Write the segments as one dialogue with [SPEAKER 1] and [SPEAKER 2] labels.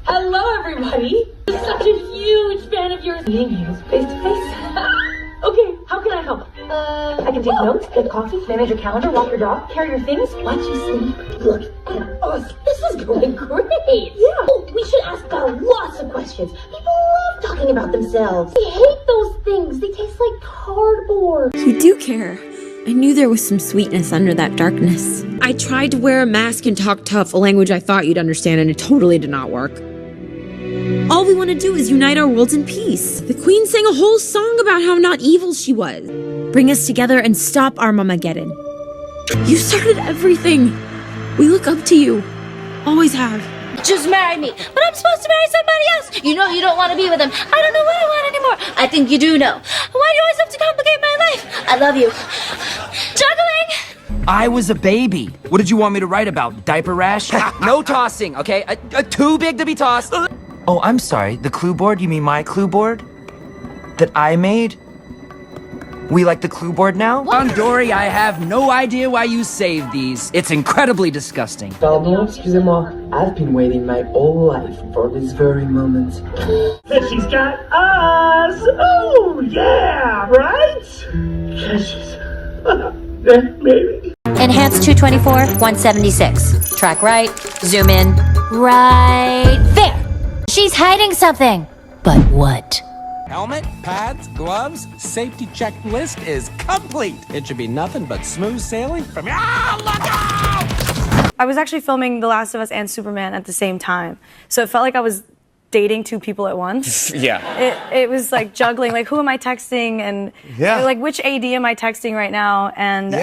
[SPEAKER 1] Hello, everybody. I'm such a huge fan of yours. Meeting you face to face. Okay, how can I help? I can take notes, get coffee, manage your calendar, walk your dog, carry your things, watch you sleep, look at us. This is going great. Yeah. Oh, we should ask God lots of questions. People love talking about themselves. They hate those things. They taste like cardboard.
[SPEAKER 2] You do care. I knew there was some sweetness under that darkness. I tried to wear a mask and talk tough, a language I thought you'd understand, and it totally did not work. All we want to do is unite our worlds in peace. The Queen sang a whole song about how not evil she was. Bring us together and stop Armageddon. You started everything. We look up to you. Always have.
[SPEAKER 3] Just marry me, but I'm supposed to marry somebody else. You know you don't want to be with him. I don't know what I want anymore. I think you do know. Why do you always have to complicate my life? I love you. Juggling!
[SPEAKER 4] I was a baby. What did you want me to write about? Diaper rash? No tossing, okay? Too big to be tossed. Oh, I'm sorry. The clue board? You mean my clue board? That I made? We like the clue board now? Dory, I have no idea why you saved these. It's incredibly disgusting.
[SPEAKER 5] Pardon, excusez-moi. I've been waiting my whole life for this very moment.
[SPEAKER 6] And she's got us! Oh, yeah, right? Maybe.
[SPEAKER 3] Enhance 224, 176. Track right, zoom in. Right there. She's hiding something. But what?
[SPEAKER 7] Helmet, pads, gloves, safety checklist is complete. It should be nothing but smooth sailing from here. Look out!
[SPEAKER 8] I was actually filming The Last of Us and Superman at the same time. So it felt like I was dating two people at once.
[SPEAKER 7] Yeah.
[SPEAKER 8] It was like juggling, like who am I texting and like which AD am I texting right now? And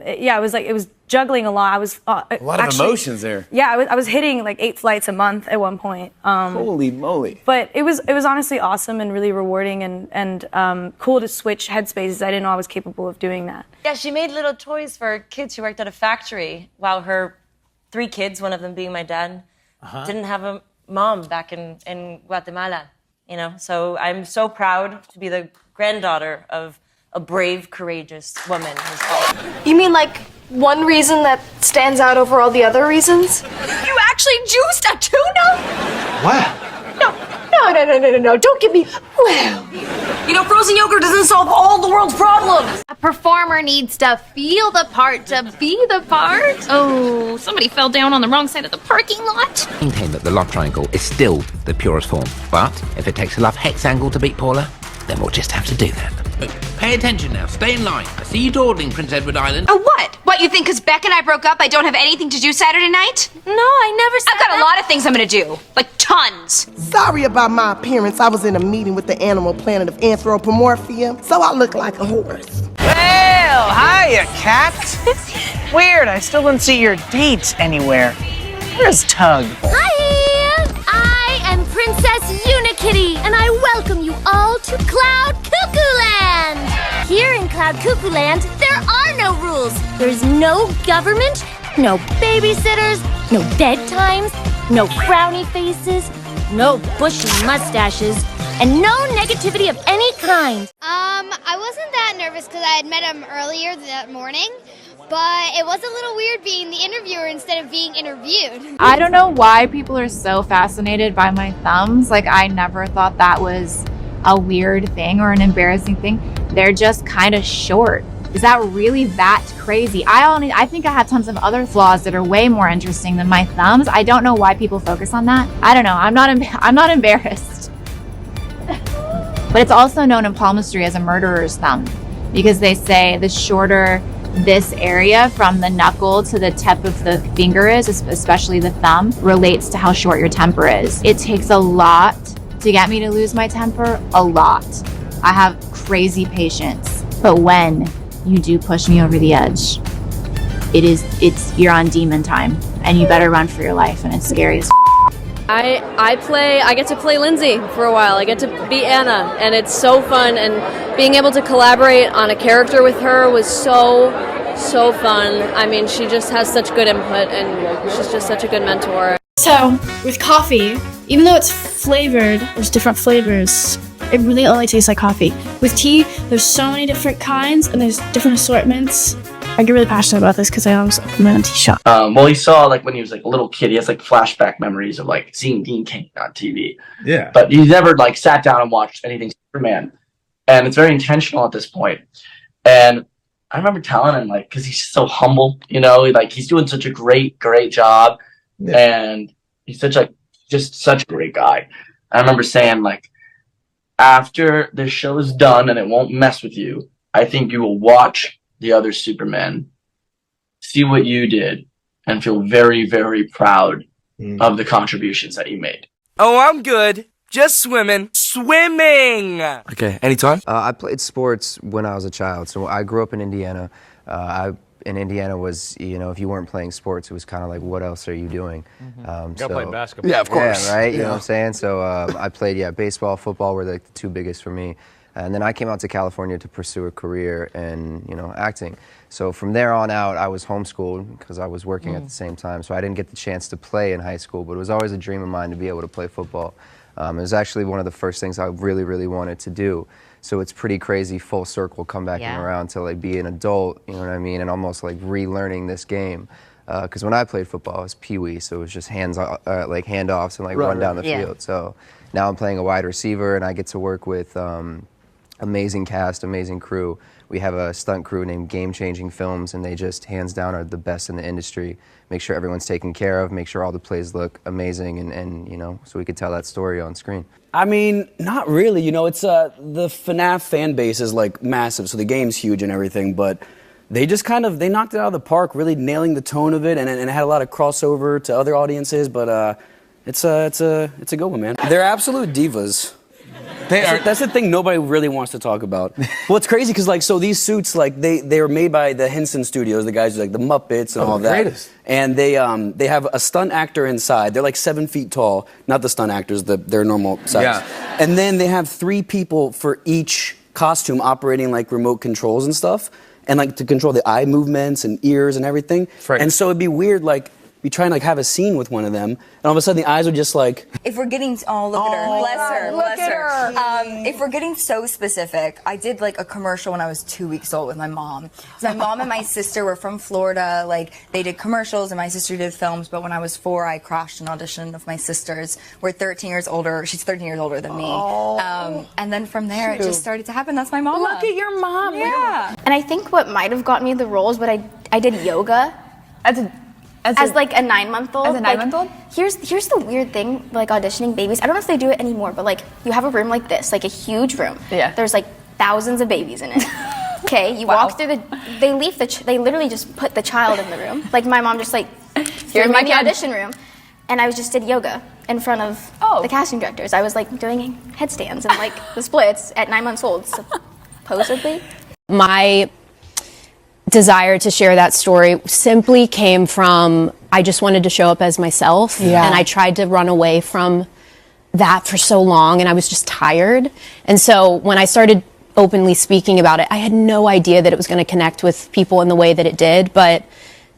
[SPEAKER 8] it was juggling a lot. I was
[SPEAKER 9] a lot of emotions there.
[SPEAKER 8] Yeah, I was hitting like 8 flights a month at one point.
[SPEAKER 9] Holy moly!
[SPEAKER 8] But it was honestly awesome and really rewarding and cool to switch headspaces. I didn't know I was capable of doing that.
[SPEAKER 10] Yeah, she made little toys for kids who worked at a factory while her 3 kids, one of them being my dad, didn't have a mom back in Guatemala, you know? So I'm so proud to be the granddaughter of a brave, courageous woman.
[SPEAKER 11] You mean like one reason that stands out over all the other reasons?
[SPEAKER 3] You actually juiced a tuna?
[SPEAKER 9] Wow.
[SPEAKER 11] No, don't give me, wow.
[SPEAKER 3] You know, frozen yogurt doesn't solve all the world's problems. A performer needs to feel the part to be the part. Oh, somebody fell down on the wrong side of the parking lot.
[SPEAKER 12] Maintain that the love triangle is still the purest form, but if it takes a love hex angle to beat Paula, then we'll just have to do that. Pay attention now, stay in line. I see you dawdling, Prince Edward Island.
[SPEAKER 13] Oh, what? What, you think because Beck and I broke up I don't have anything to do Saturday night?
[SPEAKER 3] No, I never said
[SPEAKER 13] I've got a lot of things I'm gonna do. Like tons.
[SPEAKER 14] Sorry about my appearance. I was in a meeting with the Animal Planet of Anthropomorphia, so I look like a horse.
[SPEAKER 15] Well, hiya, cat. Weird, I still didn't see your date anywhere. Where's Tug?
[SPEAKER 3] Hi! I am Princess Unikitty, and I welcome you all to Cloud Cuckoo Land! Here in Cloud Cuckoo Land, there are no rules. There's no government, no babysitters, no bedtimes, no frowny faces, no bushy mustaches, and no negativity of any kind.
[SPEAKER 16] I wasn't that nervous because I had met him earlier that morning. But it was a little weird being the interviewer instead of being interviewed.
[SPEAKER 17] I don't know why people are so fascinated by my thumbs. Like, I never thought that was a weird thing or an embarrassing thing. They're just kind of short. Is that really that crazy? I think I have tons of other flaws that are way more interesting than my thumbs. I don't know why people focus on that. I don't know. I'm not embarrassed. But it's also known in palmistry as a murderer's thumb because they say the shorter this area from the knuckle to the tip of the finger is, especially the thumb, relates to how short your temper is. It takes a lot to get me to lose my temper, a lot. I have crazy patience, but when you do push me over the edge, you're on demon time and you better run for your life and it's scary as
[SPEAKER 18] I get to play Lindsay for a while. I get to be Anna, and it's so fun, and being able to collaborate on a character with her was so fun. I mean, she just has such good input, and she's just such a good mentor.
[SPEAKER 19] So, with coffee, even though it's flavored, there's different flavors. It really only tastes like coffee. With tea, there's so many different kinds, and there's different assortments. I get really passionate about this because I always loved the Man in T-shirt.
[SPEAKER 20] Well, he saw like when he was like a little kid, he has like flashback memories of like seeing Dean Cain on TV.
[SPEAKER 21] Yeah.
[SPEAKER 20] But he never like sat down and watched anything Superman. And it's very intentional at this point. And I remember telling him like, because he's so humble, you know, like he's doing such a great job, and he's just such a great guy. I remember saying like, after this show is done and it won't mess with you, I think you will watch the other Supermen, see what you did, and feel very, very proud of the contributions that you made.
[SPEAKER 22] Oh, I'm good. Just swimming. Swimming!
[SPEAKER 23] Okay, anytime?
[SPEAKER 24] I played sports when I was a child. So I grew up in Indiana. In Indiana was, you know, if you weren't playing sports, it was kind of like, what else are you doing?
[SPEAKER 21] Gotta play basketball.
[SPEAKER 24] Yeah, of course. Yeah, right? You know what I'm saying? So I played, baseball, football were like the two biggest for me. And then I came out to California to pursue a career in, acting. So from there on out, I was homeschooled because I was working at the same time. So I didn't get the chance to play in high school, but it was always a dream of mine to be able to play football. It was actually one of the first things I really, really wanted to do. So it's pretty crazy, full circle, come back around to like be an adult, you know what I mean, and almost like relearning this game. Because when I played football, it was pee-wee, so it was just handoffs and run down the field. So now I'm playing a wide receiver, and I get to work with amazing cast, amazing crew. We have a stunt crew named Game Changing Films, and they just hands down are the best in the industry. Make sure everyone's taken care of, make sure all the plays look amazing, and so we could tell that story on screen.
[SPEAKER 25] I mean, not really. It's the FNAF fan base is like massive, so the game's huge and everything, but they just they knocked it out of the park, really nailing the tone of it, and it had a lot of crossover to other audiences, but it's a good one, man. They're absolute divas. That's the thing nobody really wants to talk about. Well, it's crazy because so these suits they were made by the Henson Studios, the guys who like the Muppets and all that.
[SPEAKER 21] Greatest.
[SPEAKER 25] And they have a stunt actor inside. They're like 7 feet tall, not the stunt actors, their normal size.
[SPEAKER 21] Yeah.
[SPEAKER 25] And then they have 3 people for each costume operating like remote controls and stuff, and to control the eye movements and ears and everything.
[SPEAKER 21] Right.
[SPEAKER 25] And so it'd be weird be trying to have a scene with one of them, and all of a sudden the eyes are just like.
[SPEAKER 26] If we're getting, look at her, bless her. If we're getting so specific, I did a commercial when I was 2 weeks old with my mom. So my mom and my sister were from Florida. They did commercials, and my sister did films. But when I was 4, I crashed an audition of my sister's. We're 13 years older. She's 13 years older than me. And then from there, it just started to happen. That's my mom.
[SPEAKER 11] Look at your mom.
[SPEAKER 26] Yeah.
[SPEAKER 11] And I think what might have got me the roles, but I did yoga. As a 9-month-old.
[SPEAKER 26] As a 9-month-old?
[SPEAKER 11] Here's the weird thing, auditioning babies. I don't know if they do it anymore, but you have a room like this, a huge room.
[SPEAKER 26] Yeah.
[SPEAKER 11] There's thousands of babies in it. Okay, you walk through they literally just put the child in the room. My mom just
[SPEAKER 26] here's my kid.
[SPEAKER 11] audition room, and I did yoga in front of the casting directors. I was doing headstands and the splits at 9 months old, supposedly.
[SPEAKER 2] My desire to share that story simply came from I just wanted to show up as myself, and I tried to run away from that for so long, and I was just tired. And so when I started openly speaking about it, I had no idea that it was going to connect with people in the way that it did. But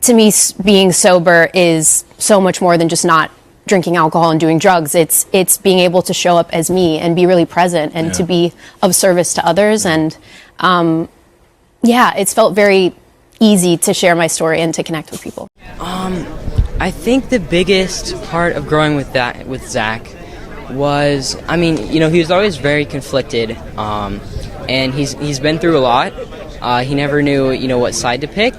[SPEAKER 2] to me, being sober is so much more than just not drinking alcohol and doing drugs. It's being able to show up as me and be really present and to be of service to others. And it's felt very easy to share my story and to connect with people.
[SPEAKER 27] I think the biggest part of growing with Zach was, he was always very conflicted, and he's been through a lot. He never knew, what side to pick.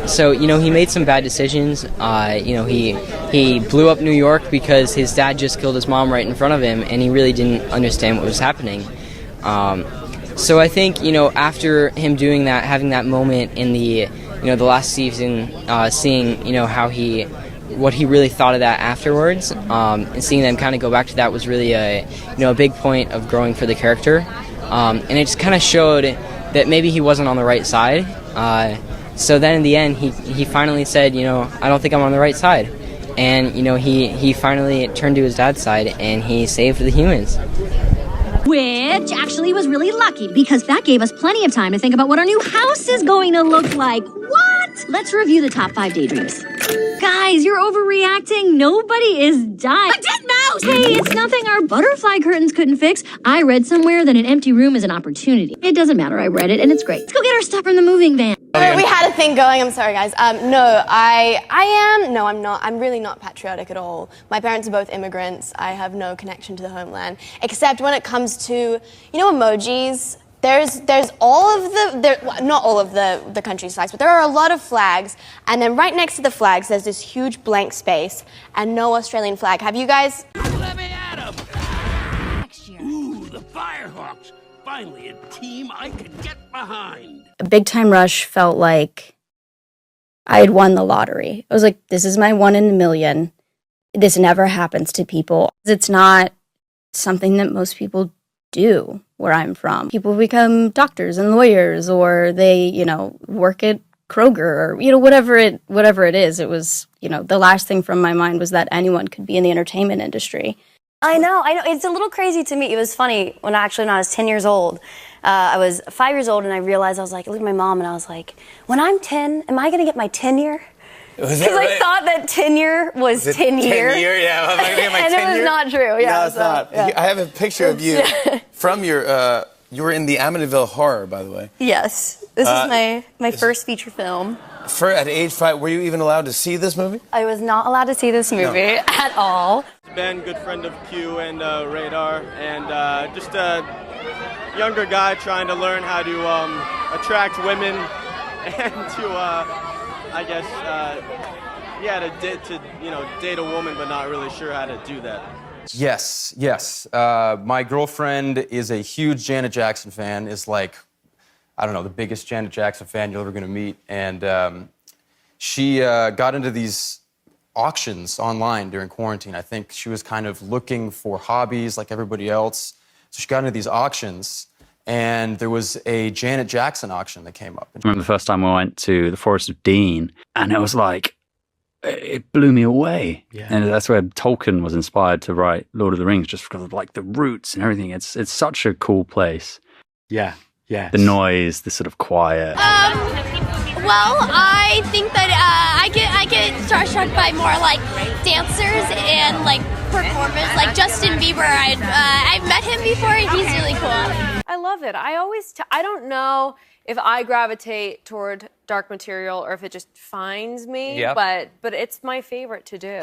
[SPEAKER 27] So he made some bad decisions. He blew up New York because his dad just killed his mom right in front of him, and he really didn't understand what was happening. So I think, after him doing that, having that moment in the last season, seeing, what he really thought of that afterwards, and seeing them kind of go back to that was really a big point of growing for the character. And it just kind of showed that maybe he wasn't on the right side. So then in the end, he finally said, I don't think I'm on the right side. And, he finally turned to his dad's side, and he saved the humans.
[SPEAKER 28] Which actually was really lucky because that gave us plenty of time to think about what our new house is going to look like. What? Let's review the top 5 daydreams. Guys, you're overreacting. Nobody is dying. A dead mouse! gross! Hey, it's nothing our butterfly curtains couldn't fix. I read somewhere that an empty room is an opportunity. It doesn't matter, I read it, and it's great. Let's go get our stuff from the moving van.
[SPEAKER 1] We had a thing going. I'm sorry, guys. No, I'm not. I'm really not patriotic at all. My parents are both immigrants. I have no connection to the homeland, except when it comes to, emojis. There's all of not all of the country's flags, but there are a lot of flags, and then right next to the flags there's this huge blank space and no Australian flag. Have you guys?
[SPEAKER 4] Let me at 'em! Ooh, the Firehawks! Finally a team I can get behind.
[SPEAKER 5] A Big Time Rush felt like I had won the lottery. I was like, this is my 1 in a million. This never happens to people. It's not something that most people do where I'm from. People become doctors and lawyers, or they, work at Kroger, or, whatever it is. It was, the last thing from my mind was that anyone could be in the entertainment industry.
[SPEAKER 6] I know. It's a little crazy to me. It was funny when I was 10 years old. I was 5 years old and I realized, I was like, I looked at my mom and I was like, when I'm 10, am I going to get my tenure? Because I thought that tenure was 10 year.
[SPEAKER 9] 10 year, yeah. Am I gonna get my
[SPEAKER 6] and
[SPEAKER 9] 10
[SPEAKER 6] it was not true. Yeah,
[SPEAKER 9] no, it's not.
[SPEAKER 6] Yeah.
[SPEAKER 9] I have a picture of you from your. You were in the Amityville Horror, by the way.
[SPEAKER 6] Yes, this is my first feature film.
[SPEAKER 9] At age 5, were you even allowed to see this movie?
[SPEAKER 6] I was not allowed to see this movie at all.
[SPEAKER 7] Ben, good friend of Q and Radar, and just a younger guy trying to learn how to attract women and to. I guess, to date a woman, but not really sure how to do that.
[SPEAKER 8] Yes. My girlfriend is a huge Janet Jackson fan, is like, I don't know, the biggest Janet Jackson fan you're ever going to meet. And she got into these auctions online during quarantine. I think she was kind of looking for hobbies like everybody else. So she got into these auctions. And there was a Janet Jackson auction that came up.
[SPEAKER 21] I remember the first time I went to the Forest of Dean, and it was like, it blew me away. Yeah. And that's where Tolkien was inspired to write Lord of the Rings, just because of like the roots and everything. It's such a cool place.
[SPEAKER 23] Yeah.
[SPEAKER 21] The noise, the sort of quiet.
[SPEAKER 5] Well, I think that I get starstruck by more like dancers and like performers, like Justin Bieber. I've met him before, and he's really cool.
[SPEAKER 29] I love it. I don't know if I gravitate toward dark material or if it just finds me, but it's my favorite to do.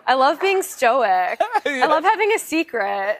[SPEAKER 29] I love being stoic. I love having a secret.